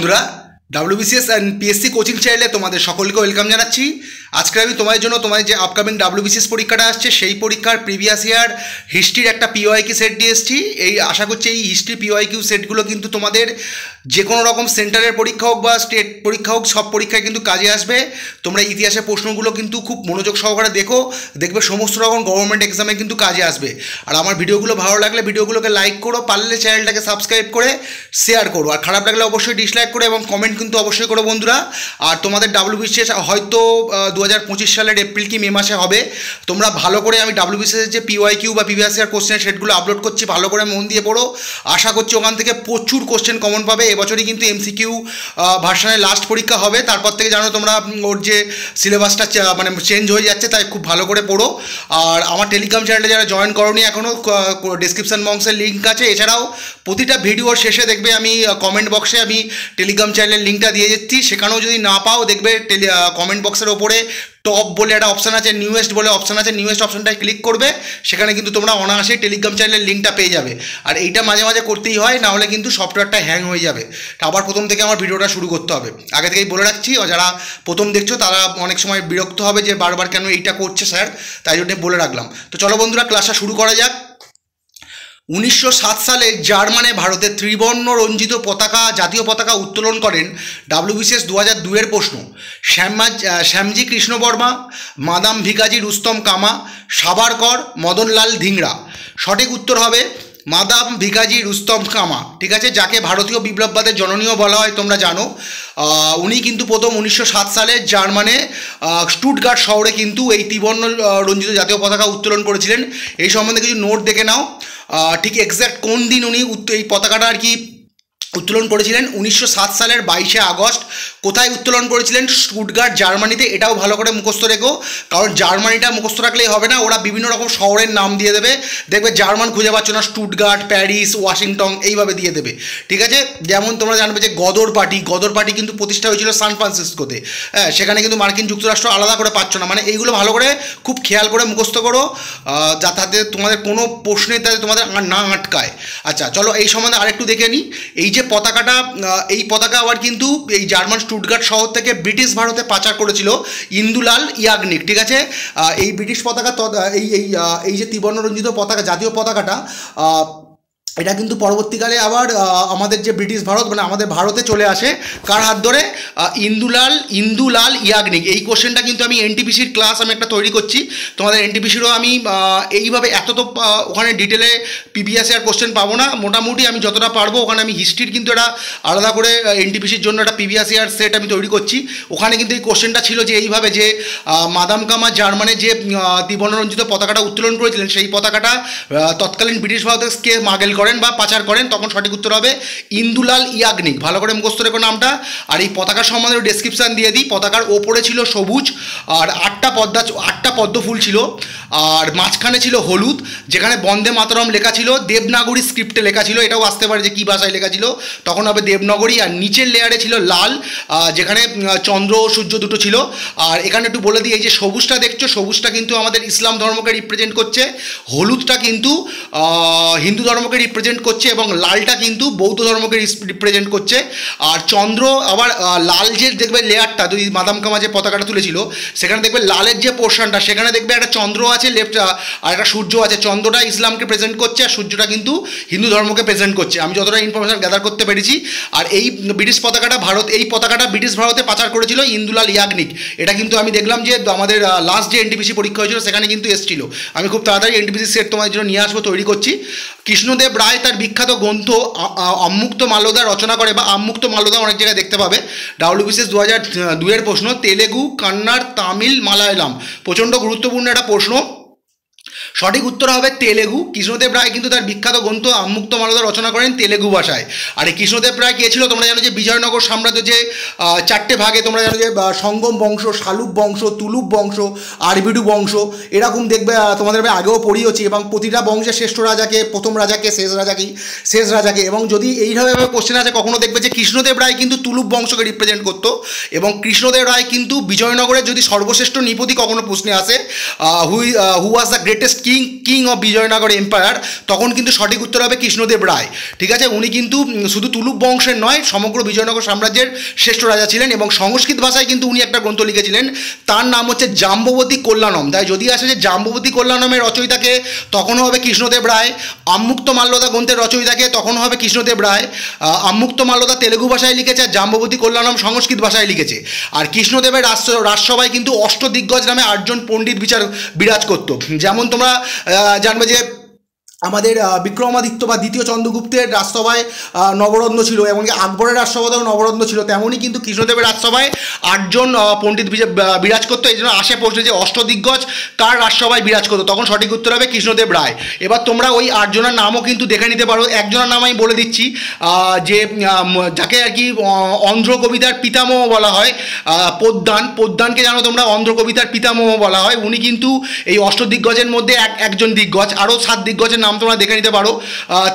বন্ধুরা WBCS and PSC coaching চ্যানেলে তোমাদের সকলকে ওয়েলকাম জানাচ্ছি। আজকে আমি তোমাদের জন্য তোমাদের যে আপকামিং WBCS পরীক্ষাটা আসছে সেই পরীক্ষার প্রিভিয়াস ইয়ার হিস্ট্রির একটা PYQ সেট দিয়ে এসেছি। এই আশা করছি এই হিস্ট্রি PYQ সেটগুলো কিন্তু তোমাদের যে কোনো রকম সেন্টারের পরীক্ষা হোক বা স্টেট পরীক্ষা হোক সব পরীক্ষায় কিন্তু কাজে আসবে। তোমরা ইতিহাসের প্রশ্নগুলো কিন্তু খুব মনোযোগ সহকারে দেখবে সমস্ত রকম গভর্নমেন্ট এক্সামে কিন্তু কাজে আসবে। আর আমার ভিডিওগুলো ভালো লাগলে ভিডিওগুলোকে লাইক করো, পারলে চ্যানেলটাকে সাবস্ক্রাইব করে শেয়ার করো, আর খারাপ লাগলে অবশ্যই ডিসলাইক করো এবং কমেন্ট কিন্তু অবশ্যই করো বন্ধুরা। আর তোমাদের WBCS হয়তো 2025 সালের এপ্রিল কি মে মাসে হবে। তোমরা ভালো করে আমি WBCS যে PYQ বা প্রিভিয়াস ইয়ার কোশ্চেনের সেটগুলো আপলোড করছি, ভালো করে মন দিয়ে পড়ো। আশা করছি ওখান থেকে প্রচুর কোশ্চেন কমন পাবে। এবছরই কিন্তু MCQ ভার্সনের লাস্ট পরীক্ষা হবে, তারপর থেকে জানো তোমরা ওর যে সিলেবাসটা মানে চেঞ্জ হয়ে যাচ্ছে, তাই খুব ভালো করে পড়ো। আর আমার টেলিগ্রাম চ্যানেলে যারা জয়েন করোনি এখনও, ডিসক্রিপশন বক্সের লিঙ্ক আছে। এছাড়াও প্রতিটা ভিডিওর শেষে দেখবে আমি কমেন্ট বক্সে আমি টেলিগ্রাম চ্যানেলের লিঙ্কটা দিয়ে যাচ্ছি। সেখানেও যদি না পাও দেখবে কমেন্ট বক্সের ওপরে টপ বলে একটা অপশান আছে, নিউয়েস্ট বলে অপশান আছে, নিউয়েস্ট অপশানটায় ক্লিক করবে, সেখানে কিন্তু তোমরা অনায়াসে টেলিগ্রাম চ্যানেলের লিঙ্কটা পেয়ে যাবে। আর এইটা মাঝে মাঝে করতেই হয়, না হলে কিন্তু সফটওয়্যারটা হ্যাং হয়ে যাবে। আবার প্রথম থেকে আমার ভিডিওটা শুরু করতে হবে। আগে থেকেই বলে রাখছি, যারা প্রথম দেখছো তারা অনেক সময় বিরক্ত হবে যে বারবার কেন এইটা করছে স্যার, তাই জন্য বলে রাখলাম। তো চলো বন্ধুরা, ক্লাসটা শুরু করা যাক। 1907 সালে জার্মানে ভারতের ত্রিবর্ণ রঞ্জিত পতাকা, জাতীয় পতাকা উত্তোলন করেন। WBCS 2002-এর প্রশ্ন। শ্যামজি কৃষ্ণ বর্মা, মাদাম ভিকাজি রুস্তম কামা, সাভারকর, মদনলাল ধিংরা। সঠিক উত্তর হবে মাদাম ভিকাজি রুস্তম কামা, ঠিক আছে, যাকে ভারতীয় বিপ্লববাদের জননীও বলা হয় তোমরা জানো। উনি কিন্তু প্রথম 1907 সালে জার্মানে স্টুটগার্ট শহরে কিন্তু এই ত্রিবর্ণ রঞ্জিত জাতীয় পতাকা উত্তোলন করেছিলেন। এই সম্বন্ধে কিছু নোট দেখে নাও। ঠিক এক্স্যাক্ট কোন দিন উনি এই পতাকাটা আর কি উত্তোলন করেছিলেন? 1907 সালের 22শে আগস্ট। কোথায় উত্তোলন করেছিলেন? স্টুটগার্ট, জার্মানিতে। এটাও ভালো করে মুখস্থ রেখো, কারণ জার্মানিটা মুখস্থ রাখলেই হবে না, ওরা বিভিন্ন রকম শহরের নাম দিয়ে দেবে। দেখবে জার্মান খুঁজে পাচ্ছ না, স্টুটগার্ট, প্যারিস, ওয়াশিংটন এইভাবে দিয়ে দেবে, ঠিক আছে। যেমন তোমরা জানবে যে গদর পার্টি কিন্তু প্রতিষ্ঠা হয়েছিল সান ফ্রান্সিসকোতে। হ্যাঁ, সেখানে কিন্তু মার্কিন যুক্তরাষ্ট্র আলাদা করে পাচ্ছ না। মানে এইগুলো ভালো করে খুব খেয়াল করে মুখস্থ করো, যাতে তোমাদের কোনো প্রশ্নে তাতে তোমাদের না আটকায়। আচ্ছা চলো, এই সম্বন্ধে আরেকটু দেখে নিই। এই যে পতাকাটা, এই পতাকা আবার কিন্তু এই জার্মান স্টুটগার্ট শহর থেকে ব্রিটিশ ভারতে পাচার করেছিল ইন্দুলাল ইয়াগনিক, ঠিক আছে। এই ব্রিটিশ পতাকা, এই যে ত্রিবর্ণ রঞ্জিত পতাকা, জাতীয় পতাকাটা, এটা কিন্তু পরবর্তীকালে আবার আমাদের যে ব্রিটিশ ভারত মানে আমাদের ভারতে চলে আসে। কার হাত ধরে? ইন্দুলাল ইয়াগনিক। এই কোশ্চেনটা কিন্তু আমি NTPCর ক্লাস আমি একটা তৈরি করছি, তোমাদের NTPCরও আমি এইভাবে এত তো ওখানে ডিটেলে প্রিভিয়াস ইয়ার কোশ্চেন পাবো না, মোটামুটি আমি যতটা পারবো। ওখানে আমি হিস্ট্রির কিন্তু এটা আলাদা করে NTPCর জন্য একটা প্রিভিয়াস ইয়ার সেট আমি তৈরি করছি। ওখানে কিন্তু এই কোশ্চেনটা ছিল যে এইভাবে যে মাদাম কামা জার্মানে যে ত্রিবর্ণরঞ্জিত পতাকাটা উত্তোলন করেছিলেন, সেই পতাকাটা তৎকালীন ব্রিটিশ ভারতকে মাগেল করেন বা পাচার করেন। তখন সঠিক উত্তর হবে ইন্দুলাল ইয়াগনিক। ভালো করে মুখস্থ রেখো নামটা। আর এই পতাকা সম্বন্ধে ডেসক্রিপশান দিয়ে দিই। পতাকার ওপরে ছিল সবুজ, আর 8টা পদ্ম ফুল ছিল, আর মাঝখানে ছিল হলুদ, যেখানে বন্দে মাতরম লেখা ছিল, দেবনাগরী স্ক্রিপ্টে লেখা ছিল। এটাও আসতে পারে যে কী ভাষায় লেখা ছিল, তখন হবে দেবনাগরী। আর নিচের লেয়ারে ছিল লাল, যেখানে চন্দ্র ও সূর্য দুটো ছিল। আর এখানে একটু বলে দিই, এই যে সবুজটা দেখছো, সবুজটা কিন্তু আমাদের ইসলাম ধর্মকে রিপ্রেজেন্ট করছে, হলুদটা কিন্তু হিন্দু ধর্মকে রিপ্রেজেন্ট করছে, এবং লালটা কিন্তু বৌদ্ধ ধর্মকে রিপ্রেজেন্ট করছে। আর চন্দ্র আবার লাল যে দেখবে লেয়ারটা, যদি মাদাম কামা যে পতাকাটা তুলেছিল সেখানে দেখবে লালের যে পোর্শনটা, সেখানে দেখবে একটা চন্দ্র আছে লেফট, আর একটা সূর্য আছে। চন্দ্রটা ইসলামকে প্রেজেন্ট করছে, আর সূর্যটা কিন্তু হিন্দু ধর্মকে প্রেজেন্ট করছে, আমি যতটা ইনফরমেশন গ্যাদার করতে পেরেছি। আর এই ব্রিটিশ পতাকাটা এই পতাকাটা ব্রিটিশ ভারতে পাচার করেছিল ইন্দুলাল ইয়াগনিক। এটা কিন্তু আমি দেখলাম যে আমাদের লাস্ট যে NTPC পরীক্ষা হয়েছিল সেখানে কিন্তু এসেছিল। আমি খুব তাড়াতাড়ি NTPC সেট তোমাদের জন্য নিয়ে আসবো, তৈরি করছি। কৃষ্ণদেব রায় তার বিখ্যাত গ্রন্থ আম্মুক্ত মাল্যদা রচনা করে, বা আম্মুক্ত মাল্যদা অনেক জায়গায় দেখতে পাবে। WBCS 2002-এর প্রশ্ন। তেলেগু, কান্নাড়, তামিল, মালায়ালাম। প্রচণ্ড গুরুত্বপূর্ণ একটা প্রশ্ন। সঠিক উত্তর হবে তেলেগু। কৃষ্ণদেব রায় কিন্তু তার বিখ্যাত গ্রন্থ আম্মুক্ত মাল্যদা রচনা করেন তেলেগু ভাষায়। আর এই কৃষ্ণদেব রায় কে ছিল? তোমরা জানো যে বিজয়নগর সাম্রাজ্য যে 4টে ভাগে, তোমরা জানো যে সঙ্গম বংশ, শালুক বংশ, তুলুক বংশ, আরবিডু বংশ, এরকম দেখবে তোমাদের আগেও পড়িয়েছি। এবং প্রতিটা বংশের শ্রেষ্ঠ রাজাকে, প্রথম রাজাকে, শেষ রাজাকে। এবং যদি এইভাবে কোশ্চেন আছে, কখনো দেখবে যে কৃষ্ণদেব রায় কিন্তু তুলুক বংশকে রিপ্রেজেন্ট করতো, এবং কৃষ্ণদেব রায় কিন্তু বিজয়নগরের যদি সর্বশ্রেষ্ঠ নৃপতি কখনো প্রশ্নে আসে, who was the greatest king of Vijayanagar empire, তখন কিন্তু সঠিক উত্তর হবে কৃষ্ণদেব রায়। ঠিক আছে, উনি কিন্তু শুধু তুলুপ বংশের নয়, সমগ্র বিজয়নগর সাম্রাজ্যের শ্রেষ্ঠ রাজা ছিলেন এবং সংস্কৃত ভাষায় কিন্তু উনি একটা গ্রন্থ লিখেছিলেন, তার নাম হচ্ছে জাম্ববতী কল্যাণম। তাই যদি আসে যে জাম্ববতী কল্যাণমের রচয়িতাকে, তখনও হবে কৃষ্ণদেব রায়। আম্মুক্ত মাল্যদা গ্রন্থের রচয়িতাকে, তখনও হবে কৃষ্ণদেব রায়। আম্মুক্ত মাল্যদা তেলেগু ভাষায় লিখেছে, আর জাম্ববতী কল্যাণম সংস্কৃত ভাষায় লিখেছে। আর কৃষ্ণদেবের রাজসভায় কিন্তু অষ্টদিগ্গজ নামে 8জন পণ্ডিত বিরাজ করত। যেমন তোমরা জানবে যে আমাদের বিক্রমাদিত্য বা দ্বিতীয় চন্দ্রগুপ্তের রাজসভায় নবরত্ন ছিল, এমনকি আকবরের রাজসভাতেও নবরত্ন ছিল, তেমনই কিন্তু কৃষ্ণদেবের রাজসভায় 8জন পণ্ডিত বিরাজ করতো। এই জন্য আসে প্রশ্ন যে অষ্টদিগ্গজ কার রাজসভায় বিরাজ করতো, তখন সঠিক উত্তর হবে কৃষ্ণদেব রায়। এবার তোমরা ওই 8জনের নামও কিন্তু দেখে নিতে পারো। একজনের নাম আমি বলে দিচ্ছি, যে যাকে আর কি অন্ধ্র কবিতার পিতামহ বলা হয়, পোদ্দানকে জানো তোমরা, অন্ধ্র কবিতার পিতামহ বলা হয়। উনি কিন্তু এই অষ্টদিগ্গজের মধ্যে একজন দিগ্গজ। আরও 7 দিগ্গজের নাম তোমরা দেখে নিতে পারো,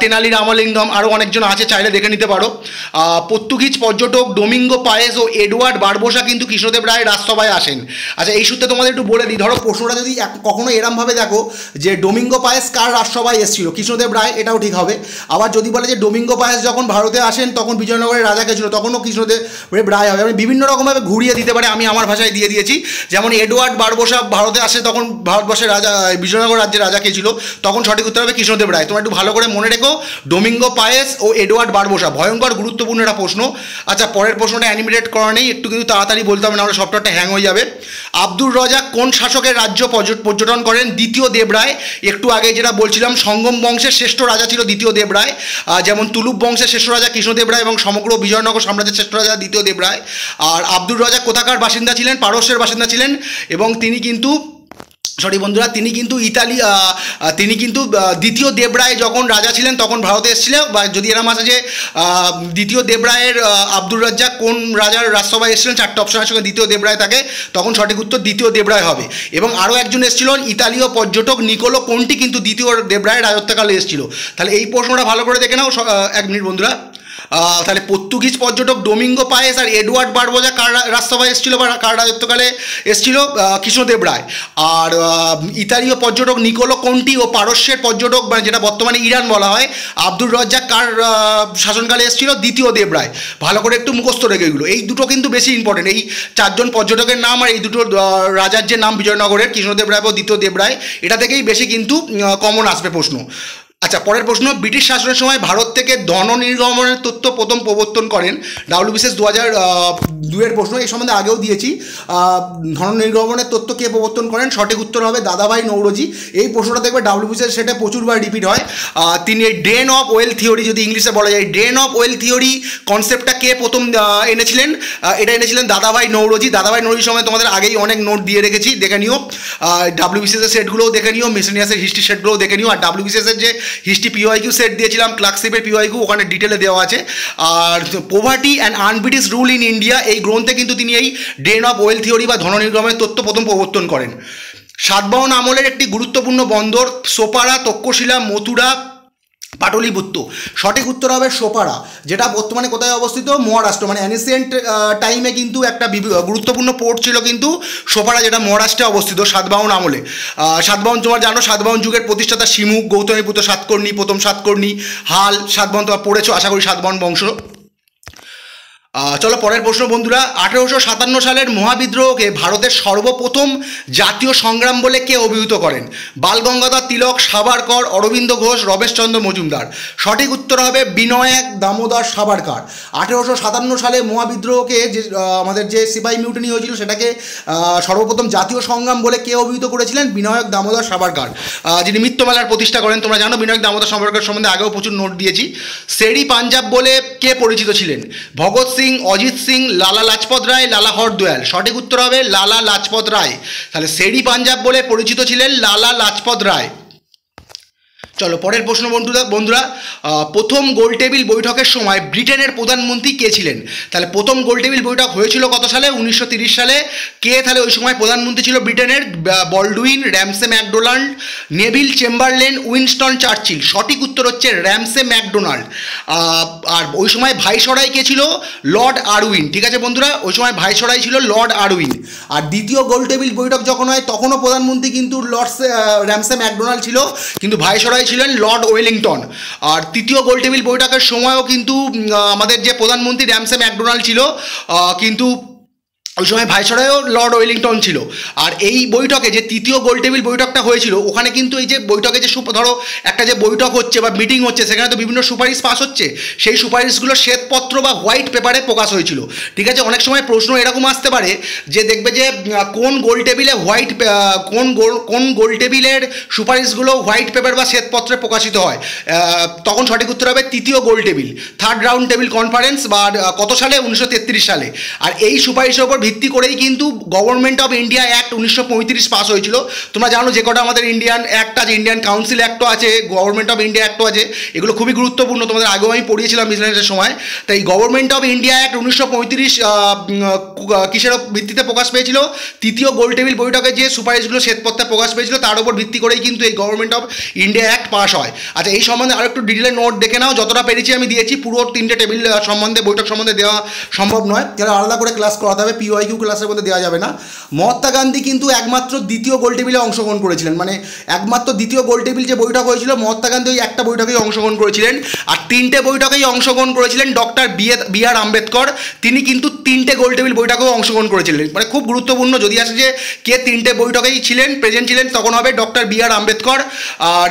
তেনালি রামালিঙ্গম, আরও অনেকজন আছে, চাইলে দেখে নিতে পারো। পর্তুগিজ পর্যটক ডোমিঙ্গো পায়েস ও এডওয়ার্ড বারবোসা কিন্তু কৃষ্ণদেব রায়ের রাজসভায় আসেন। আচ্ছা, এই সূত্রে তোমাদের একটু বলে দিই, ধরো প্রশ্নটা যদি কখনো এরমভাবে দেখো যে ডোমিঙ্গো পায়েস কার রাজসভায় এসেছিল, কৃষ্ণদেব রায়, এটাও ঠিক হবে। আবার যদি বলে যে ডোমিঙ্গো পায়েস যখন ভারতে আসেন তখন বিজয়নগরের রাজা কে ছিল, তখনও কৃষ্ণদেব রায় হবে। মানে বিভিন্ন রকমভাবে ঘুরিয়ে দিতে পারে, আমি আমার ভাষায় দিয়ে দিয়েছি। যেমন এডওয়ার্ড বারবোসা ভারতে আসে, তখন ভারতবর্ষের রাজা, বিজয়নগর রাজ্যের রাজা কে ছিল, তখন সঠিক উত্তর হবে কৃষ্ণদেব রায়। তোমরা একটু ভালো করে মনে রেখো, ডোমিঙ্গো পায়েস ও এডওয়ার্ড বারবোসা, ভয়ঙ্কর গুরুত্বপূর্ণ একটা প্রশ্ন। আচ্ছা, পরের প্রশ্নটা অ্যানিমেটেড করা নেই, একটু কিন্তু তাড়াতাড়ি বলতে হবে, নাহলে সফটওয়্যারটা হ্যাং হয়ে যাবে। আব্দুর রাজ্জাক কোন শাসকের রাজ্য পর্যটন করেন? দ্বিতীয় দেবরায়। একটু আগে যেটা বলছিলাম, সঙ্গম বংশের শ্রেষ্ঠ রাজা ছিল দ্বিতীয় দেবরায়। যেমন তুলুপ বংশের শ্রেষ্ঠ রাজা কৃষ্ণদেব রায় এবং সমগ্র বিজয়নগর সাম্রাজ্যের শ্রেষ্ঠ রাজা দ্বিতীয় দেবরায়। আর আব্দুর রাজ্জাক কোথাকার বাসিন্দা ছিলেন? পারস্যের বাসিন্দা ছিলেন। এবং তিনি কিন্তু বন্ধুরা, তিনি কিন্তু দ্বিতীয় দেবরায় যখন রাজা ছিলেন তখন ভারতে এসেছিলেন। বা যদি এরম আছে যে দ্বিতীয় দেবরায়ের আব্দুর রাজ্জাক কোন রাজার রাজসভায় এসেছিলেন, 4টে অপশনের সঙ্গে দ্বিতীয় দেবরায় থাকে, তখন সঠিক উত্তর দ্বিতীয় দেবরায় হবে। এবং আরও একজন এসেছিলেন ইতালীয় পর্যটক নিকোলো কন্টি, কিন্তু দ্বিতীয় দেবরায়ের রাজত্বকালে এসেছিল। তাহলে এই প্রশ্নটা ভালো করে দেখে নাও। 1 মিনিট বন্ধুরা। তাহলে পর্তুগিজ পর্যটক ডোমিঙ্গো পায়েস আর এডওয়ার্ড বারবোসা কার রাজসভায় এসেছিল বা কার রাজত্বকালে এসেছিল? কৃষ্ণদেব রায়। আর ইতালীয় পর্যটক নিকোলো কন্টি ও পারস্যের পর্যটক, মানে যেটা বর্তমানে ইরান বলা হয়, আব্দুর রাজ্জাক কার শাসনকালে এসেছিল? দ্বিতীয় দেবরায়। ভালো করে একটু মুখস্থ রেখে এগুলো, এই দুটো কিন্তু বেশি ইম্পর্টেন্ট, এই 4জন পর্যটকের নাম আর এই দুটো রাজার যে নাম বিজয়নগরের, কৃষ্ণদেব রায় ও দ্বিতীয় দেবরায়, এটা থেকেই বেশি কিন্তু কমন আসবে প্রশ্ন। আচ্ছা, পরের প্রশ্ন, ব্রিটিশ শাসনের সময় ভারত থেকে ধন নির্গমনের তত্ত্ব প্রথম প্রবর্তন করেন? WBCS 2002 প্রশ্ন, এই সম্বন্ধে আগেও দিয়েছি। ধন নির্গমনের তত্ত্ব কে প্রবর্তন করেন? সঠিক উত্তর হবে দাদাভাই নৌরোজি। এই প্রশ্নটা দেখবে WBCS সেটা প্রচুরবার রিপিট হয়। তিনি এই ড্রেন অফ ওয়েল থিওরি, যদি ইংলিশে বলা যায়, ড্রেন অফ ওয়েল থিওরি কনসেপ্টটা কে প্রথম এনেছিলেন? এটা এনেছিলেন দাদাভাই নৌরোজি। দাদাভাই নৌরোজির সময় তোমাদের আগেই অনেক নোট দিয়ে রেখেছি, দেখে নিও। WBCS এর সেটগুলোও দেখে নিও, মিসেলিনিয়াসের হিস্ট্রি সেটগুলোও দেখে নিও। আর WBCS এর যে হিস্ট্রি PYQ সেট দিয়েছিলাম, ক্লার্কশিপের PYQ, ওখানে ডিটেলে দেওয়া আছে। আর poverty and unBritish rule in India, এই গ্রন্থে কিন্তু তিনি এই ড্রেন অফ ওয়েল থিওরি বা ধন নির্গমনের তত্ত্ব প্রথম প্রবর্তন করেন। সাতবাহন আমলের একটি গুরুত্বপূর্ণ বন্দর সোপারা, তক্ষশিলা, মথুরা, পাটলিপুত্র। সঠিক উত্তর হবে সোপারা, যেটা বর্তমানে কোথায় অবস্থিত? মহারাষ্ট্র। মানে অ্যানিসিয়েন্ট টাইমে কিন্তু একটা গুরুত্বপূর্ণ পোর্ট ছিল কিন্তু সোপারা, যেটা মহারাষ্ট্রে অবস্থিত সাতবাহন আমলে। সাতবাহন তোমার জানো, সাতবাহন যুগের প্রতিষ্ঠাতা শিমুখ, গৌতমীপুত্র সাতকর্ণী, প্রথম সাতকর্ণী, হাল, সাতবাহন তোমরা পড়েছো আশা করি, সাতবাহন বংশ। চলো পরের প্রশ্ন বন্ধুরা। 1857 সালের মহাবিদ্রোহকে ভারতের সর্বপ্রথম জাতীয় সংগ্রাম বলে কে অভিহিত করেন? বালগঙ্গাধর তিলক, সাভারকর, অরবিন্দ ঘোষ, রমেশচন্দ্র মজুমদার। সঠিক উত্তর হবে বিনায়ক দামোদর সাভারকর। 1857 সালে মহাবিদ্রোহকে যে আমাদের যে সিপাহী মিউটিনি হয়েছিল সেটাকে সর্বপ্রথম জাতীয় সংগ্রাম বলে কে অভিহিত করেছিলেন? বিনায়ক দামোদর সাভারকর, যিনি মৃত্যুমেলার প্রতিষ্ঠা করেন। তোমরা জানো বিনায়ক দামোদর সাভারকর সম্বন্ধে আগেও প্রচুর নোট দিয়েছি। শেরি পাঞ্জাব বলে কে পরিচিত ছিলেন? ভগৎ সিং, অজিত সিং, লালা লাজপত রায়, লালা হরদয়াল। সঠিক উত্তর হবে লালা লাজপত রায়। তাহলে শেরি পাঞ্জাব বলে পরিচিত ছিলেন লালা লাজপত রায়। চলো পরের প্রশ্ন বন্ধুরা প্রথম গোলটেবিল বৈঠকের সময় ব্রিটেনের প্রধানমন্ত্রী কে ছিলেন? তাহলে প্রথম গোলটেবিল বৈঠক হয়েছিল কত সালে? 1930 সালে। কে তাহলে ওই সময় প্রধানমন্ত্রী ছিল ব্রিটেনের? Baldwin, Ramsay McDonald, Neville Chamberlain, Winston Churchill. সঠিক উত্তর হচ্ছে র্যামসে ম্যাকডোনাল্ড। আর ওই সময় ভাইসরয় কে ছিল? Lord Irwin. ঠিক আছে বন্ধুরা, ওই সময় ভাইসরয় ছিল লর্ড আরউইন। আর দ্বিতীয় গোলটেবিল বৈঠক যখন হয় তখনও প্রধানমন্ত্রী কিন্তু র্যামসে ম্যাকডোনাল্ড ছিল, কিন্তু ভাইসরয় ছিলেন লর্ড ওয়েলিংটন। আর তৃতীয় গোলটেবিল বৈঠকের সময়ও কিন্তু আমাদের যে প্রধানমন্ত্রী র্যামসে ম্যাকডোনাল্ড ছিল, কিন্তু ওই সময় ভাইসরয়ও লর্ড ওয়েলিংটন ছিল। আর এই বৈঠকে যে তৃতীয় গোলটেবিল বৈঠকটা হয়েছিল, ওখানে কিন্তু এই যে বৈঠকে যে ধরো একটা যে বৈঠক হচ্ছে বা মিটিং হচ্ছে, সেখানে তো বিভিন্ন সুপারিশ পাস হচ্ছে, সেই সুপারিশগুলো শ্বেতপত্র বা হোয়াইট পেপারে প্রকাশ হয়েছিল। ঠিক আছে, অনেক সময় প্রশ্ন এরকম আসতে পারে যে দেখবে যে কোন গোলটেবিলে কোন গোলটেবিলের সুপারিশগুলো হোয়াইট পেপার বা শ্বেতপত্রে প্রকাশিত হয়, তখন সঠিক উত্তর হবে তৃতীয় গোলটেবিল, থার্ড রাউন্ড টেবিল কনফারেন্স, বা কত সালে? 1933 সালে। আর এই সুপারিশের উপর ভিত্তি করেই কিন্তু government of India act 1935 pass হয়েছিল। তোমরা জানো যে কটা আমাদের ইন্ডিয়ান অ্যাক্ট আছে, ইন্ডিয়ান কাউন্সিল অ্যাক্টও আছে, গভর্নমেন্ট অফ ইন্ডিয়া অ্যাক্টও আছে, এগুলো খুবই গুরুত্বপূর্ণ, তোমাদের আগেও আমি পড়িয়েছিলাম বিজনেসের সময়। তাই গভর্নমেন্ট অফ ইন্ডিয়া অ্যাক্ট 1935 কিসের ভিত্তিতে প্রকাশ পেয়েছিল? তৃতীয় গোলটেবিল বৈঠকে যে সুপারিশগুলো শ্বেতপত্রে প্রকাশ পেয়েছিল তার উপর ভিত্তি করেই কিন্তু এই government of India act pass হয়। আচ্ছা, এই সম্বন্ধে আরও একটু ডিটেলে নোট দেখে নাও, যতটা পেরেছি আমি দিয়েছি। পুরো 3টে টেবিল সম্বন্ধে, বৈঠক সম্বন্ধে দেওয়া সম্ভব নয়, যারা আলাদা করে ক্লাস করাতে হবে, PYQ ক্লাসের মধ্যে দেওয়া যাবে না। মহাত্মা গান্ধী কিন্তু একমাত্র দ্বিতীয় গোলটেবিলে অংশগ্রহণ করেছিলেন, মানে একমাত্র দ্বিতীয় গোলটেবিল যে বৈঠক হয়েছিল, মহাত্মা গান্ধী ওই একটা বৈঠকেই অংশগ্রহণ করেছিলেন। আর 3টে বৈঠকেই অংশগ্রহণ করেছিলেন ডক্টর BR আম্বেদকর, তিনি কিন্তু 3টে গোলটেবিল বৈঠকেও অংশগ্রহণ করেছিলেন। মানে খুব গুরুত্বপূর্ণ, যদি আসে যে কে 3টে বৈঠকেই প্রেজেন্ট ছিলেন, তখন হবে ডক্টর BR আম্বেদকর। আর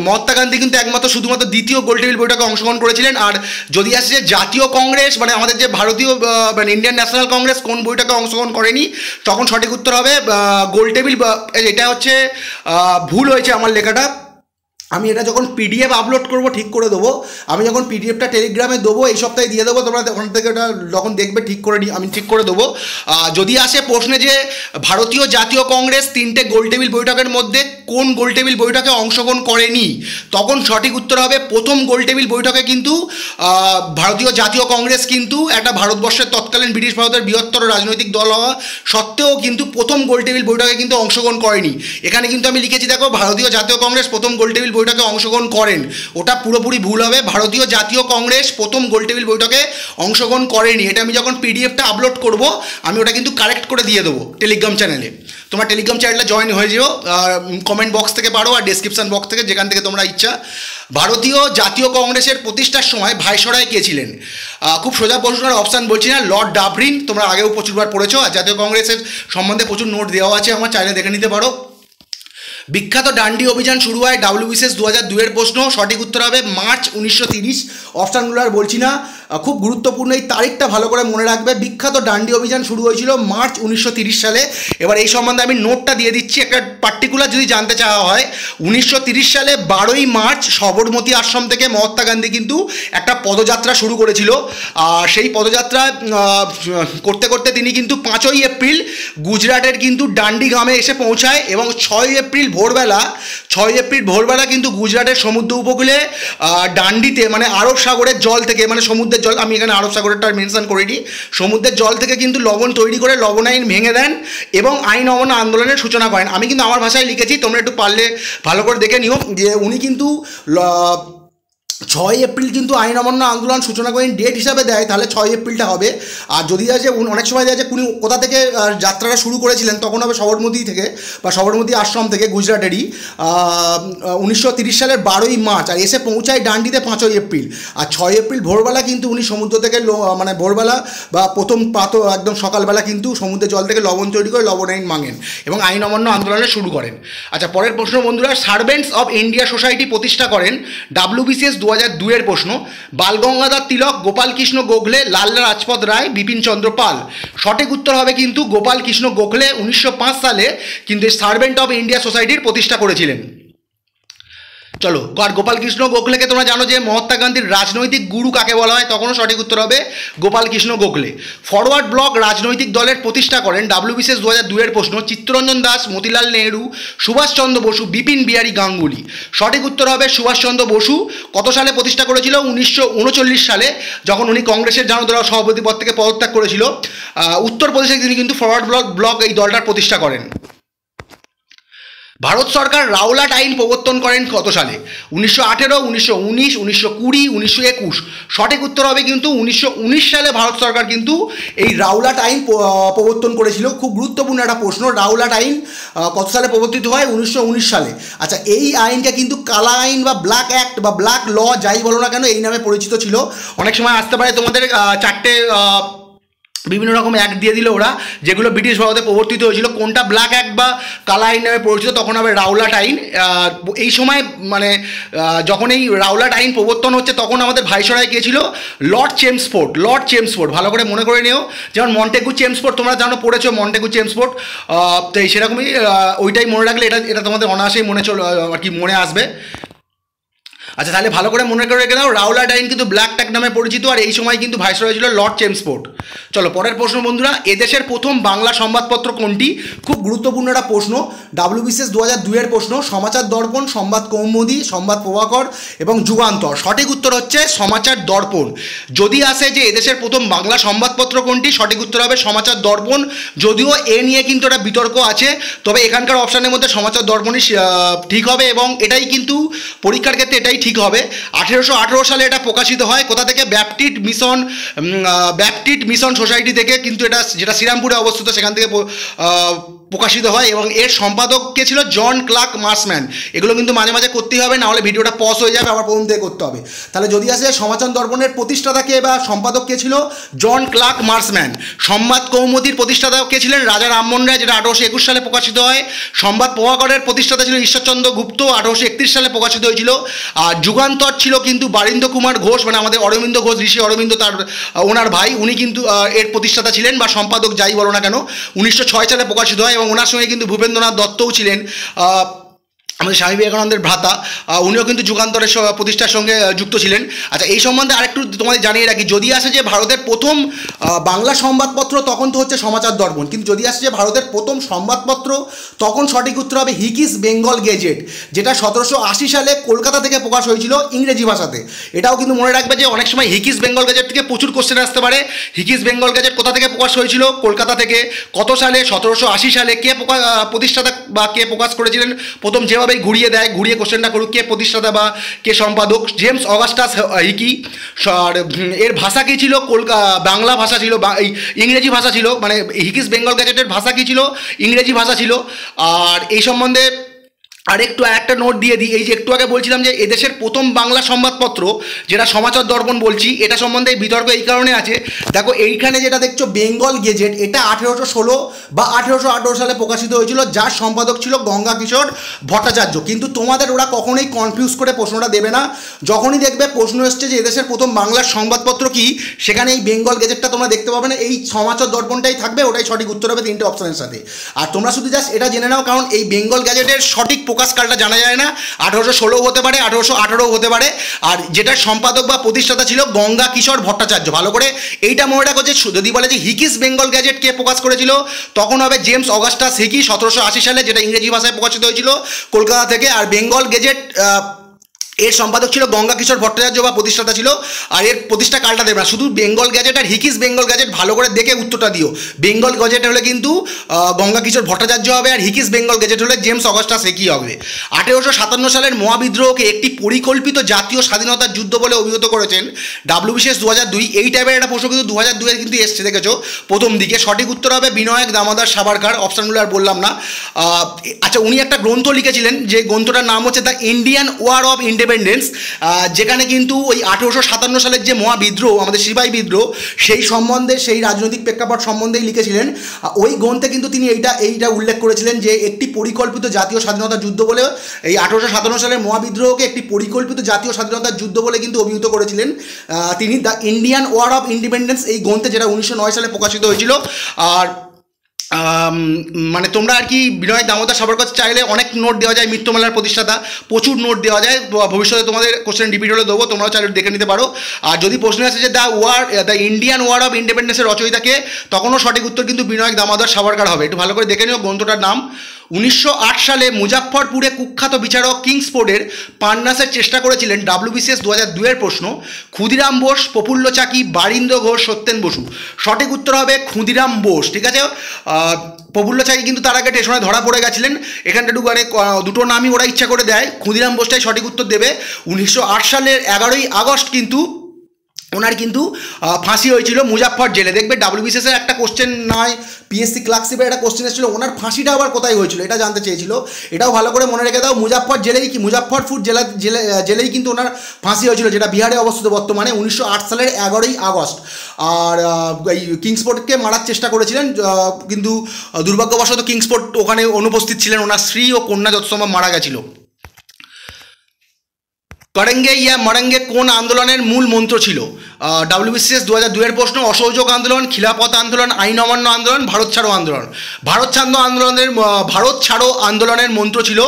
মহাত্মা গান্ধী কিন্তু শুধুমাত্র দ্বিতীয় গোলটেবিল বৈঠকে অংশগ্রহণ করেছিলেন। আর যদি আসে যে জাতীয় কংগ্রেস, মানে আমাদের যে ভারতীয় মানে ইন্ডিয়ান ন্যাশনাল কংগ্রেস কোন বৈঠকে অংশগ্রহণ করেনি, তখন সঠিক উত্তর হবে গোলটেবিল। এটা হচ্ছে ভুল হয়েছে আমার লেখাটা, আমি এটা যখন PDF আপলোড করব ঠিক করে দেবো। আমি যখন PDFটা টেলিগ্রামে দেবো, এই সপ্তাহে দিয়ে দেবো, তোমরা ওখান থেকে ওটা যখন দেখবে আমি ঠিক করে দেবো। যদি আসে প্রশ্নে যে ভারতীয় জাতীয় কংগ্রেস 3টে গোলটেবিল বৈঠকের মধ্যে কোন গোলটেবিল বৈঠকে অংশগ্রহণ করেনি, তখন সঠিক উত্তর হবে প্রথম গোলটেবিল বৈঠকে কিন্তু ভারতীয় জাতীয় কংগ্রেস কিন্তু একটা ভারতবর্ষের তৎকালীন ব্রিটিশ ভারতের বৃহত্তর রাজনৈতিক দল হওয়া সত্ত্বেও কিন্তু প্রথম গোলটেবিল বৈঠকে কিন্তু অংশগ্রহণ করেনি। এখানে কিন্তু আমি লিখেছি দেখো, ভারতীয় জাতীয় কংগ্রেস প্রথম গোলটেবিল বৈঠকে অংশগ্রহণ করেন, ওটা পুরোপুরি ভুল হবে। ভারতীয় জাতীয় কংগ্রেস প্রথম গোলটেবিল বৈঠকে অংশগ্রহণ করেনি। এটা আমি যখন PDFটা আপলোড করব, আমি ওটা কিন্তু কারেক্ট করে দিয়ে দেবো টেলিগ্রাম চ্যানেলে। তোমরা টেলিগ্রাম চ্যানেলটা জয়েন হয়ে যেও, কমেন্ট বক্স থেকে পারো আর ডেসক্রিপশন বক্স থেকে, যেখান থেকে তোমরা ইচ্ছা। ভারতীয় জাতীয় কংগ্রেসের প্রতিষ্ঠার সময় ভাইসরয় কে ছিলেন? খুব সোজা প্রশ্নের অপশান বলছি না, লর্ড ডাবলিন। তোমরা আগেও প্রচুরবার পড়েছো, আর জাতীয় কংগ্রেসের সম্বন্ধে প্রচুর নোট দেওয়া আছে, আমার চাইলে দেখে নিতে পারো। বিখ্যাত ডান্ডি অভিযান শুরু হয় WBCS 2002 প্রশ্ন, সঠিক উত্তর হবে মার্চ 1930। অপশানগুলো আর বলছি না, খুব গুরুত্বপূর্ণ, এই তারিখটা ভালো করে মনে রাখবে। বিখ্যাত ডান্ডি অভিযান শুরু হয়েছিল মার্চ 1930 সালে। এবার এই সম্বন্ধে আমি নোটটা দিয়ে দিচ্ছি, একটা পার্টিকুলার যদি জানতে চাওয়া হয়। 1930 সালে 12ই মার্চ সবরমতী আশ্রম থেকে মহাত্মা গান্ধী কিন্তু একটা পদযাত্রা শুরু করেছিল। আর সেই পদযাত্রা করতে করতে তিনি কিন্তু 5ই এপ্রিল গুজরাটের কিন্তু ডান্ডি গ্রামে এসে পৌঁছায়, এবং 6 এপ্রিল ভোরবেলা কিন্তু গুজরাটের সমুদ্র উপকূলে ডান্ডিতে, মানে আরব সাগরের জল থেকে, মানে সমুদ্রের জল, আমি এখানে আরব সাগরেরটা মেনশন করিনি, সমুদ্রের জল থেকে কিন্তু লবণ তৈরি করে লবণ আইন ভেঙে দেন এবং আইন অমান্য আন্দোলনের সূচনা করেন। আমি কিন্তু আমার ভাষায় লিখেছি, তোমরা একটু পারলে ভালো করে দেখে নিও যে উনি কিন্তু 6 এপ্রিল কিন্তু আইন অমান্য আন্দোলন সূচনা করেন। ডেট হিসাবে দেয় তাহলে 6 এপ্রিলটা হবে। আর যদি আছে অনেক সময় দেয় যে উনি কোথা থেকে যাত্রাটা শুরু করেছিলেন, তখন হবে সবরমতী থেকে বা সবরমতী আশ্রম থেকে, গুজরাটেরই। 1930 সালের 12ই মার্চ, আর এসে পৌঁছায় ডান্ডিতে 5ই এপ্রিল। আর 6 এপ্রিল ভোরবেলা কিন্তু উনি সমুদ্র থেকে, মানে ভোরবেলা বা প্রথম একদম সকালবেলা কিন্তু সমুদ্রের জল থেকে লবণ তৈরি করে লবণ আইন ভাঙেন এবং আইন অমান্য আন্দোলনে শুরু করেন। আচ্ছা, পরের প্রশ্ন বন্ধুরা, সার্ভেন্টস অফ ইন্ডিয়া সোসাইটি প্রতিষ্ঠা করেন WBCS 2002 প্রশ্ন। বালগঙ্গাধর তিলক, গোপাল কৃষ্ণ গোখলে, লালা লাজপত রায়, বিপিন চন্দ্র পাল। সঠিক উত্তর হবে কিন্তু গোপাল কৃষ্ণ গোখলে 1905 সালে কিন্তু সার্ভেন্ট অফ ইন্ডিয়া সোসাইটির প্রতিষ্ঠা করেছিলেন। চলো, আর গোপালকৃষ্ণ গোখলেকে তোমরা জানো যে মহাত্মা গান্ধীর রাজনৈতিক গুরু কাকে বলা হয়, তখনও সঠিক উত্তর হবে গোপালকৃষ্ণ গোখলে। ফরওয়ার্ড ব্লক রাজনৈতিক দলের প্রতিষ্ঠা করেন, WBCS 2002 এর প্রশ্ন, চিত্তরঞ্জন দাস, মতিলাল নেহরু, সুভাষচন্দ্র বসু, বিপিন বিহারী গাঙ্গুলি। সঠিক উত্তর হবে সুভাষচন্দ্র বসু। কত সালে প্রতিষ্ঠা করেছিল? 1939 সালে, যখন উনি কংগ্রেসের জানুদরা সভাপতি পদ থেকে পদত্যাগ করেছিল। উত্তরপ্রদেশে তিনি কিন্তু ফরওয়ার্ড ব্লক এই দলটার প্রতিষ্ঠা করেন। ভারত সরকার রাওলাট আইন প্রবর্তন করেন কত সালে? 1918, 1919, 1920, 1921। সঠিক উত্তর হবে কিন্তু 1919 সালে ভারত সরকার কিন্তু এই রাওলাট আইন প্রবর্তন করেছিল। খুব গুরুত্বপূর্ণ একটা প্রশ্ন, রাওলাট আইন কত সালে প্রবর্তিত হয়? 1919 সালে। আচ্ছা, এই আইনকে কিন্তু কালা আইন বা ব্ল্যাক অ্যাক্ট বা ব্ল্যাক ল যাই বলো না কেন এই নামে পরিচিত ছিল। অনেক সময় আসতে পারে তোমাদের চারটে বিভিন্ন রকম অ্যাক্ট দিয়ে দিল ওরা, যেগুলো ব্রিটিশ ভারতে প্রবর্তিত হয়েছিল। কোনটা ব্ল্যাক অ্যাক্ট বা কালা আইন নামে পরিচিত? তখন হবে রাওলাট আইন। এই সময় মানে যখন এই রাওলাট আইন প্রবর্তন হচ্ছে তখন আমাদের ভাইসরয় কে ছিল? Lord Chelmsford. লর্ড চেমসফোর্ড, ভালো করে মনে করে নিও। যেমন মন্টেগু চেমসফোর্ড তোমরা জানো, পড়েছো মন্টেগু চেমসফোর্ড, তো সেরকমই ওইটাই মনে রাখলে এটা তোমাদের অনায়াসেই আর কি মনে আসবে। আচ্ছা, তাহলে ভালো করে মনে করে রেখে দাও, রাওলাট আইন কিন্তু ব্ল্যাক ট্যাগ নামে পরিচিত, আর এই সময় কিন্তু ভাইসরয় ছিল লর্ড চেমসফোর্ড। চলো পরের প্রশ্ন বন্ধুরা, এদেশের প্রথম বাংলা সংবাদপত্র কোনটি? খুব গুরুত্বপূর্ণ একটা প্রশ্ন, WBCS 2002 এর প্রশ্ন। সমাচার দর্পণ, সংবাদ কৌমুদী, সংবাদ প্রভাকর এবং যুগান্তর। সঠিক উত্তর হচ্ছে সমাচার দর্পণ। যদি আসে যে এদেশের প্রথম বাংলা সংবাদপত্র কোনটি, সঠিক উত্তর হবে সমাচার দর্পণ। যদিও এ নিয়ে কিন্তু একটা বিতর্ক আছে, তবে এখানকার অপশানের মধ্যে সমাচার দর্পণই ঠিক হবে, এবং এটাই কিন্তু পরীক্ষার ক্ষেত্রে এটাই ঠিক হবে। 1818 সালে এটা প্রকাশিত হয়। কোথা থেকে? ব্যাপটিস্ট মিশন সোসাইটি থেকে, কিন্তু এটা যেটা শ্রীরামপুরে অবস্থিত সেখান থেকে প্রকাশিত হয়, এবং এর সম্পাদক কে ছিল? জন ক্লার্ক মার্সম্যান। এগুলো কিন্তু মাঝে মাঝে করতেই হবে, নাহলে ভিডিওটা পজ হয়ে যাবে, আবার প্রথম থেকে করতে হবে। তাহলে যদি আসে সমাচার দর্পণের প্রতিষ্ঠাতা কে বা সম্পাদক কে ছিল? জন ক্লার্ক মার্সম্যান। সংবাদ কৌমুদীর প্রতিষ্ঠাতা কে ছিলেন? রাজা রামমোহন রায়, যেটা 1821 সালে প্রকাশিত হয়। সংবাদ প্রভাকরের প্রতিষ্ঠাতা ছিল ঈশ্বরচন্দ্র গুপ্ত, 1831 সালে প্রকাশিত হয়েছিল। আর যুগান্তর ছিল কিন্তু বারীন্দ্র কুমার ঘোষ, মানে আমাদের অরবিন্দ ঘোষ, ঋষি অরবিন্দ তার ওনার ভাই, উনি কিন্তু এর প্রতিষ্ঠাতা ছিলেন বা সম্পাদক যাই বলো না কেন। 1906 সালে প্রকাশিত হয়, এবং ওনার সঙ্গে কিন্তু ভূপেন্দ্রনাথ দত্তও ছিলেন, আমাদের স্বামী বিবেকানন্দের ভ্রাতা। উনিও কিন্তু যুগান্তরের প্রতিষ্ঠার সঙ্গে যুক্ত ছিলেন। আচ্ছা, এই সম্বন্ধে আরেকটু তোমাদের জানিয়ে রাখি, যদি আসে যে ভারতের প্রথম বাংলা সংবাদপত্র, তখন তো হচ্ছে সমাচার দর্পণ, কিন্তু যদি আসে যে ভারতের প্রথম সংবাদপত্র, তখন সঠিক উত্তর হবে হিকিস বেঙ্গল গেজেট, যেটা 1780 সালে কলকাতা থেকে প্রকাশ হয়েছিল ইংরেজি ভাষাতে। এটাও কিন্তু মনে রাখবে যে অনেক সময় হিকিস বেঙ্গল গেজেট থেকে প্রচুর কোশ্চেন আসতে পারে। হিকিস বেঙ্গল গেজেট কোথা থেকে প্রকাশ হয়েছিল? কলকাতা থেকে। কত সালে? 1780 সালে। কে প্রতিষ্ঠাতা বা কে প্রকাশ করেছিলেন? প্রথম যেভাবে ঘুরিয়ে দেয়, ঘুরিয়ে কোশ্চেনটা করুক, কে প্রতিষ্ঠাতা বা কে সম্পাদক? James Augustus Hicky. এর ভাষা কী ছিল? বাংলা ভাষা ছিল, এই ইংরেজি ভাষা ছিল, মানে হিকিস বেঙ্গল গেজেটের ভাষা কী ছিল? ইংরেজি ভাষা ছিল। আর এই সম্বন্ধে আরেকটা নোট দিয়ে দিই, এই যে একটু আগে বলছিলাম যে এদেশের প্রথম বাংলা সংবাদপত্র যেটা সমাচার দর্পণ বলছি, এটা সম্বন্ধে বিতর্ক এই কারণে আছে। দেখো, এইখানে যেটা দেখছো বেঙ্গল গেজেট, এটা 1816 বা 1818 সালে প্রকাশিত হয়েছিল, যার সম্পাদক ছিল গঙ্গা কিশোর ভট্টাচার্য। কিন্তু তোমাদের ওরা কখনোই কনফিউজ করে প্রশ্নটা দেবে না। যখনই দেখবে প্রশ্ন এসছে যে এদেশের প্রথম বাংলার সংবাদপত্র কি, সেখানে এই বেঙ্গল গেজেটটা তোমরা দেখতে পাবে না, এই সমাচার দর্পণটাই থাকবে, ওটাই সঠিক উত্তর হবে 3টে অপশনের সাথে। আর তোমরা শুধু জাস্ট এটা জেনে নাও, কারণ এই বেঙ্গল গেজেটের সঠিক প্রকাশকালটা জানা যায় না, 1816 হতে পারে, 1818 হতে পারে। আর যেটার সম্পাদক বা প্রতিষ্ঠাতা ছিল গঙ্গা কিশোর ভট্টাচার্য। ভালো করে এইটা মনে রাখো যে যদি বলে যে হিকিস বেঙ্গল গেজেট কে প্রকাশ করেছিল, তখন হবে জেমস অগাস্টাস হিকি, 1780 সালে, যেটা ইংরেজি ভাষায় প্রকাশিত হয়েছিল কলকাতা থেকে। আর বেঙ্গল গেজেট এর সম্পাদক ছিল গঙ্গা কিশোর ভট্টাচার্য বা প্রতিষ্ঠাতা ছিল। আর এর প্রতিষ্ঠা কালটা দেবে না, শুধু বেঙ্গল গ্যাজেট আর হিকিস বেঙ্গল গ্যাজেট ভালো করে দেখে উত্তরটা দিও। বেঙ্গল গ্যাজেট হলে কিন্তু গঙ্গা কিশোর ভট্টাচার্য হবে, আর হিকিস বেঙ্গল গ্যাজেট হলে জেমস অগাস্টাস হিকি হবে। 1857 সালের মহাবিদ্রোহকে একটি পরিকল্পিত জাতীয় স্বাধীনতার যুদ্ধ বলে অভিহিত করেছেন WBCS 2002। এই টাইপের একটা প্রশ্ন কিন্তু 2002 কিন্তু এসছে, দেখেছো প্রথম দিকে। সঠিক উত্তর হবে বিনায়ক দামোদর সাভারকার। অপশানগুলো আর বললাম না। আচ্ছা, উনি একটা গ্রন্থ লিখেছিলেন, যে গ্রন্থটার নাম হচ্ছে the Indian war of independence, যেখানে কিন্তু ওই 1857 সালের যে মহাবিদ্রোহ, আমাদের সিপাহী বিদ্রোহ, সেই সম্বন্ধে, সেই রাজনৈতিক প্রেক্ষাপট সম্বন্ধেই লিখেছিলেন। ওই গ্রন্থে কিন্তু তিনি এইটা উল্লেখ করেছিলেন যে একটি পরিকল্পিত জাতীয় স্বাধীনতার যুদ্ধ বলে, এই 1857 সালের মহাবিদ্রোহকে একটি পরিকল্পিত জাতীয় স্বাধীনতার যুদ্ধ বলে কিন্তু অভিহিত করেছিলেন তিনি, the Indian war of independence, এই গ্রন্থে, যেটা 1909 সালে প্রকাশিত হয়েছিল। আর মানে তোমরা আর কি বিনায়ক দামোদর সাবরকর চাইলে অনেক নোট দেওয়া যায়, মিত্রমেলার প্রতিষ্ঠাতা, প্রচুর নোট দেওয়া যায়, ভবিষ্যতে তোমাদের কোশ্চেন রিপিট হলে দেবো, তোমরাও চাইলে দেখে নিতে পারো। আর যদি প্রশ্ন আছে যে দ্য ইন্ডিয়ান ওয়ার অফ ইন্ডিপেন্ডেন্সের রচয়িতাকে, তখনও সঠিক উত্তর কিন্তু বিনায়ক দামোদর সাবরকর হবে। একটু ভালো করে দেখে নিও গ্রন্থটার নাম। 1908 সালে মুজাফফরপুরে কুখ্যাত বিচারক কিংসফোর্ডের পান্নাসের চেষ্টা করেছিলেন WBCS 2002 প্রশ্ন। ক্ষুদিরাম বোস, প্রফুল্ল চাকি, বারীন্দ্র ঘোষ, সত্যেন বসু। সঠিক উত্তর হবে ক্ষুদিরাম বোস, ঠিক আছে। প্রফুল্ল চাকি কিন্তু তার আগে স্টেশনে ধরা পড়ে গেছিলেন, এখানটা মানে দুটো নামই ওরা ইচ্ছা করে দেয়, ক্ষুদিরাম বোসটাই সঠিক উত্তর দেবে। 1908 সালের 11ই আগস্ট কিন্তু ওনার কিন্তু ফাঁসি হয়েছিল মুজাফফর জেলে। দেখবে WBCS এর একটা কোশ্চেন নয়, পিএসসি ক্লার্কশিপের একটা কোশ্চেন এসেছিল, ওনার ফাঁসিটা আবার কোথায় হয়েছিল এটা জানতে চেয়েছিল। এটাও ভালো করে মনে রেখে দাও, মুজাফফরপুর জেলেই কিন্তু ওনার ফাঁসি হয়েছিল, যেটা বিহারে অবস্থিত বর্তমানে, 1908 সালের 11ই আগস্ট। আর এই কিংসফোর্ডকে মারার চেষ্টা করেছিলেন, কিন্তু দুর্ভাগ্যবশত কিংসফোর্ড ওখানে অনুপস্থিত ছিলেন, ওনার স্ত্রী ও কন্যা যত সম্ভব মারা গেছিল। করেঙ্গে ইয়া মরেঙ্গে কোন আন্দোলনের মূল মন্ত্র ছিল? WBCS 2002 প্রশ্ন। অসহযোগ আন্দোলন, খিলাফত আন্দোলন, আইন অমান্য আন্দোলন, ভারত ছাড়ো আন্দোলন। ভারত ছাড়ো আন্দোলনের মন্ত্র ছিল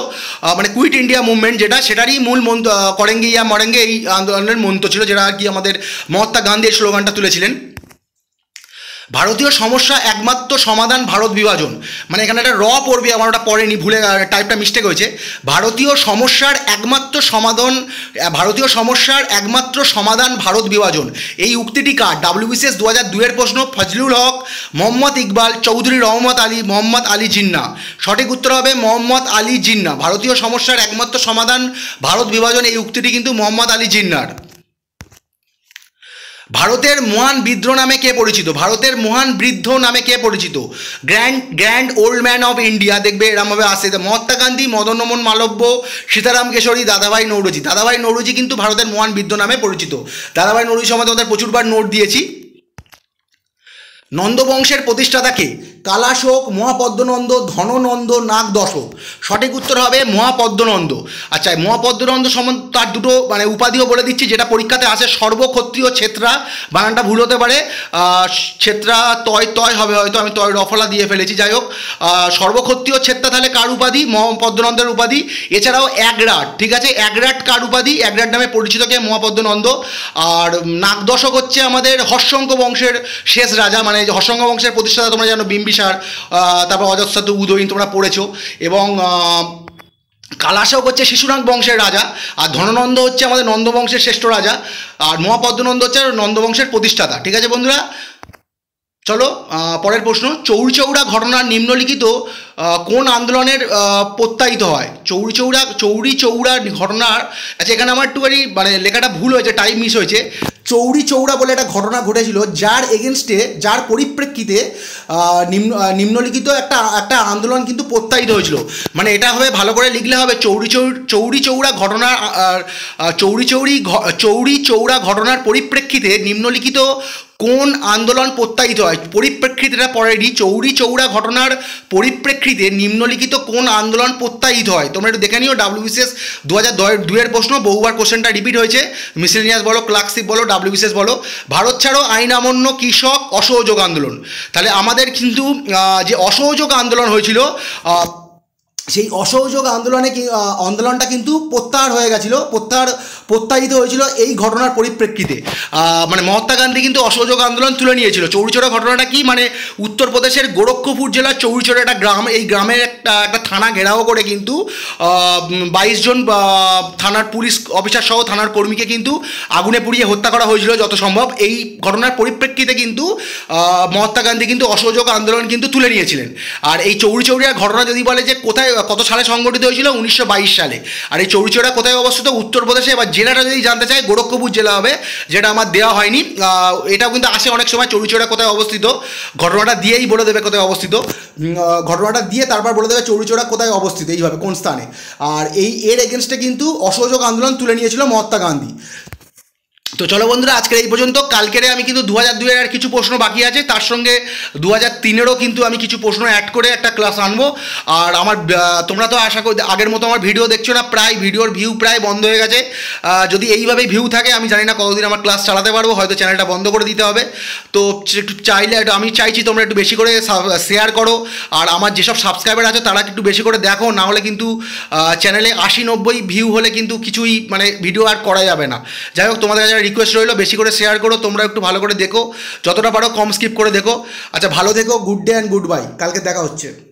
মানে কুইট ইন্ডিয়া মুভমেন্ট, যেটা সেটারই মূল মন্ত্র করেঙ্গে ইয়া মরেঙ্গে এই আন্দোলনের মন্ত্র ছিল, যেটা আর কি আমাদের মহাত্মা গান্ধী এই স্লোগানটা তুলেছিলেন। ভারতীয় সমস্যা একমাত্র সমাধান ভারত বিভাজন, মানে এখানে একটা পড়বে, আমার ওটা পড়েনি, ভুলে টাইপটা মিস্টেক হয়েছে। ভারতীয় সমস্যার একমাত্র সমাধান ভারত বিভাজন, এই উক্তিটি কার? WBCS 2002 প্রশ্ন। ফজলুল হক, মোহাম্মদ ইকবাল, চৌধুরী রহমত আলী, মোহাম্মদ আলী জিন্নাহ। সঠিক উত্তর হবে মোহাম্মদ আলী জিন্নাহ। ভারতীয় সমস্যার একমাত্র সমাধান ভারত বিভাজন, এই উক্তিটি কিন্তু মোহাম্মদ আলী জিন্নাহর। ভারতের মহান বৃদ্ধ নামে কে পরিচিত? ভারতের মহান বৃদ্ধ নামে কে পরিচিত? Grand old man of India, দেখবে এরমভাবে আসে, মহাত্মা গান্ধী, মদনমোহন মালব্য, সীতারাম কেশরী, দাদাভাই নৌরোজি। দাদাভাই নৌরোজি কিন্তু ভারতের মহান বৃদ্ধ নামে পরিচিত। দাদাভাই নৌরোজি সম্বন্ধে আমাদের প্রচুরবার নোট দিয়েছি। নন্দবংশের প্রতিষ্ঠাতাকে? কালাশোক, মহাপদ্মনন্দ, ধননন্দ, নাগদশক। সঠিক উত্তর হবে মহাপদ্মনন্দ। আচ্ছা, মহাপদ্মনন্দ সম্বন্ধে তার দুটো মানে উপাধিও বলে দিচ্ছি, যেটা পরীক্ষাতে আসে। সর্বক্ষত্রিয় ছেত্রা, বানানটা ভুল হতে পারে, ছেত্রা তয় হবে হয়তো, আমি তয় রফলা দিয়ে ফেলেছি, যাই হোক। সর্বক্ষত্রিয় ছেত্রা তাহলে কার উপাধি? মহাপদ্মনন্দের উপাধি। এছাড়াও একরাট, ঠিক আছে, একরাট কার উপাধি? একরাট নামে পরিচিত কে? মহাপদ্মনন্দ। আর নাগদশক হচ্ছে আমাদের হর্ষঙ্ক বংশের শেষ রাজা, মানে হর্ষঙ্ক বংশের প্রতিষ্ঠাতা তোমরা জানো, বিম্বিসার, তারপর অজাতশত্রু, উদয়ন তোমরা পড়েছো। এবং কালাশোক হচ্ছে শিশুনাগ বংশের রাজা, আর ধননন্দ হচ্ছে আমাদের নন্দবংশের শ্রেষ্ঠ রাজা, আর মহাপদ্মনন্দ হচ্ছে নন্দবংশের প্রতিষ্ঠাতা। ঠিক আছে বন্ধুরা, চলো পরের প্রশ্ন। চৌরিচৌরা ঘটনার নিম্নলিখিত কোন আন্দোলনের প্রত্যায়িত হয়? চৌরিচৌরা ঘটনার, আচ্ছা এখানে আমার একটুখানি মানে লেখাটা ভুল হয়েছে, টাইপ মিস হয়েছে। চৌরিচৌরা বলে একটা ঘটনা ঘটেছিল, যার এগেনস্টে, যার পরিপ্রেক্ষিতে নিম্নলিখিত একটা আন্দোলন কিন্তু প্রত্যায়িত হয়েছিল। মানে এটা হবে, ভালো করে লিখলে হবে, চৌরিচৌরা ঘটনার চৌরিচৌরা ঘটনার পরিপ্রেক্ষিতে নিম্নলিখিত কোন আন্দোলন প্রত্যায়িত হয়? পরিপ্রেক্ষিতটা পরেরই, চৌরিচৌরা ঘটনার পরিপ্রেক্ষিতে নিম্নলিখিত কোন আন্দোলন প্রত্যায়িত হয়? তোমরা একটু দেখে নিও, WBCS 2002 প্রশ্ন, বহুবার কোশ্চেনটা রিপিট হয়েছে, মিসেলিনিয়াস বলো, ক্লার্কশিপ বলো, WBCS বলো। ভারত ছাড়ো, আইন অমান্য, কৃষক, অসহযোগ আন্দোলন। তাহলে আমাদের কিন্তু যে অসহযোগ আন্দোলন হয়েছিল, সেই অসহযোগ আন্দোলনটা কিন্তু প্রত্যাহার হয়ে গেছিলো, প্রত্যাহিত হয়েছিল এই ঘটনার পরিপ্রেক্ষিতে। মানে মহাত্মা গান্ধী কিন্তু অসহযোগ আন্দোলন তুলে নিয়েছিল। চৌরিচৌরা ঘটনাটা কি? মানে উত্তরপ্রদেশের গোরক্ষপুর জেলার চৌরিচৌরা একটা গ্রাম, এই গ্রামের একটা থানা ঘেরাও করে কিন্তু 22 জন থানার পুলিশ অফিসার সহ থানার কর্মীকে কিন্তু আগুনে পুড়িয়ে হত্যা করা হয়েছিল যত সম্ভব। এই ঘটনার পরিপ্রেক্ষিতে কিন্তু মহাত্মা গান্ধী কিন্তু অসহযোগ আন্দোলন কিন্তু তুলে নিয়েছিলেন। আর এই চৌরিচৌরার ঘটনা যদি বলে যে কোথায়, কত সালে সংগঠিত হয়েছিল? 1922 সালে। আর এই চৌরিচৌরা কোথায় অবস্থিত? উত্তরপ্রদেশে। এবার জেলাটা যদি জানতে চাই, গোরক্ষপুর জেলা হবে, যেটা আমার দেওয়া হয়নি। এটাও কিন্তু আসে অনেক সময়, চৌরিচৌরা কোথায় অবস্থিত, ঘটনাটা দিয়েই বলে দেবে কোথায় অবস্থিত, ঘটনাটা দিয়ে তারপর বলে দেবে চৌরিচৌরা কোথায় অবস্থিত, এইভাবে কোন স্থানে। আর এর এগেনস্টে কিন্তু অসহযোগ আন্দোলন তুলে নিয়েছিল মহাত্মা গান্ধী। তো চলো বন্ধুরা, আজকের এই পর্যন্ত। কালকেরে আমি কিন্তু 2002 আর কিছু প্রশ্ন বাকি আছে, তার সঙ্গে 2003-এরও কিন্তু আমি কিছু প্রশ্ন অ্যাড করে একটা ক্লাস আনবো। আর আমার তোমরা তো আশা করি আগের মতো আমার ভিডিও দেখছো না, প্রায় ভিডিওর ভিউ প্রায় বন্ধ হয়ে গেছে। যদি এইভাবেই ভিউ থাকে আমি জানি না কতদিন আমার ক্লাস চালাতে পারবো, হয়তো চ্যানেলটা বন্ধ করে দিতে হবে। তো একটু চাইলে আমি চাইছি তোমরা একটু বেশি করে শেয়ার করো, আর আমার যেসব সাবস্ক্রাইবার আছে তারা একটু বেশি করে দেখো, না হলে কিন্তু চ্যানেলে 80-90 ভিউ হলে কিন্তু কিছুই মানে ভিডিও আর করা যাবে না। যাই হোক, তোমাদের কাছে রিকোয়েস্ট রইলো বেশি করে শেয়ার করো, তোমরা একটু ভালো করে দেখো, যতটা পারো কম স্কিপ করে দেখো। আচ্ছা, ভালো থেকো, good day and good bye, কালকে দেখা হচ্ছে।